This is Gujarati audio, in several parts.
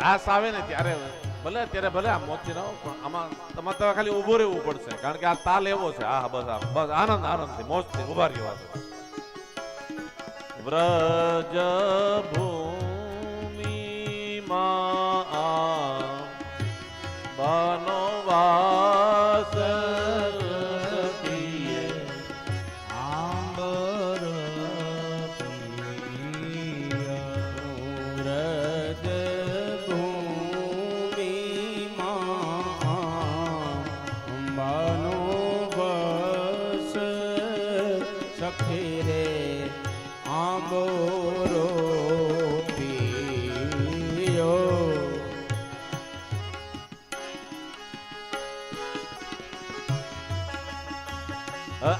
રાસ આવે ને ત્યારે ભલે આ મોચી ના પણ આમાં તમારે તો ખાલી ઊભું રહેવું પડશે કારણ કે આ તાલ એવો છે. હા બસ આનંદથી મોજથી ઉભા રહ્યો. વ્રજ ભૂમિ માં વનવાસ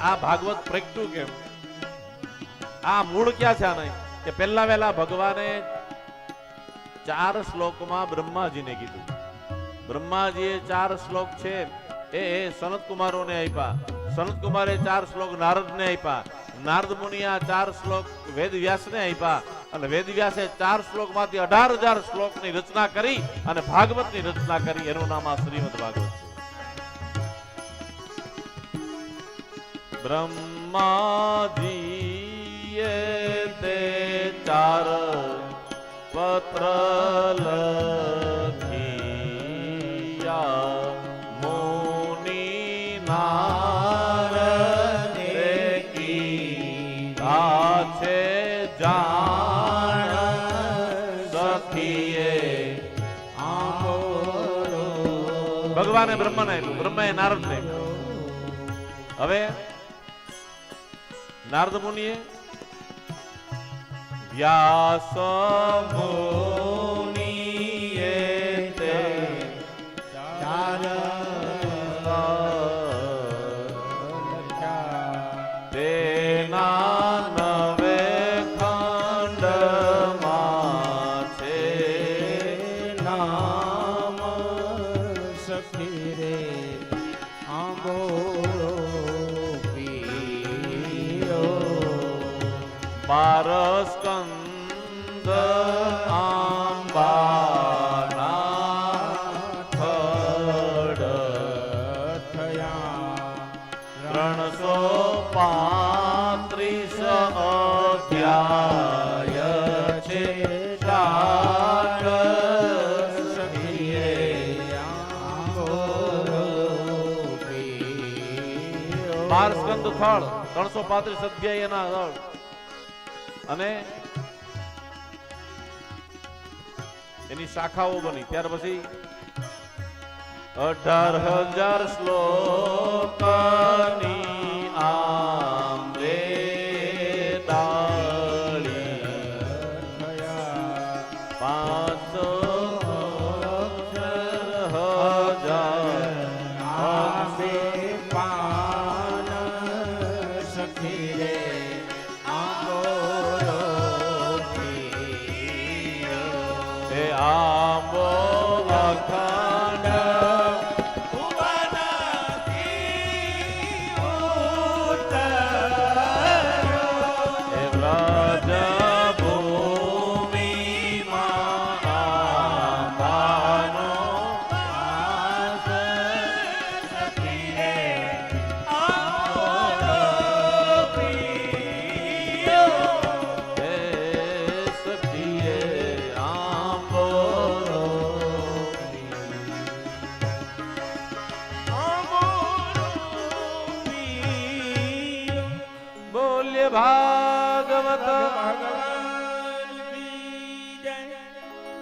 આ ભાગવત પ્રગટ્યું કેમ? આ મૂળ ક્યાં છે આને? કે પહેલા વહેલા ભગવાને 4 શ્લોકમાં બ્રહ્માજીને કીધું. બ્રહ્માજીએ 4 શ્લોક છે એ સનત કુમારોને આપ્યા. સનત કુમારે 4 શ્લોક નારદને આપ્યા. નારદ મુનિએ 4 શ્લોક વેદ વ્યાસને આપ્યા અને વેદ વ્યાસે 4 શ્લોકમાંથી 18,000 શ્લોકની રચના કરી અને ભાગવતની રચના કરી. એનું નામ આ શ્રીમદ ભાગવત છે. બ્રહ્માજીએ તે 4 પત્ર લખિયા મુનિ નારદે કીધા છે જાણ સખીએ ભગવાને બ્રહ્મને આપ્યું, બ્રહ્માએ નારદને આપ્યું. હવે નારદ મુનિએ વ્યાસ મુનિએ તે 4 તેના 9 ખંડમાં છે નામ સખી રે આંબોરો 12 સ્કંદ આંબાના ખડ થયા 335 અધ્યાય છે શાક સખીએ આંબોરો 12 સ્કંદ થળ 335 અધ્યાયના થળ અને એની શાખાઓ બની. ત્યાર પછી 18,000 શ્લોકની આંબે ડાળી થયા 5,000 પાન સખી રે આંબો અખંડ ભુવનથી ઉતર્યો એ વ્રજ ભૂમિમાં આંબાનો વાસ સખી રે આંબો પ્રિયો હે સખીએ ભાગવત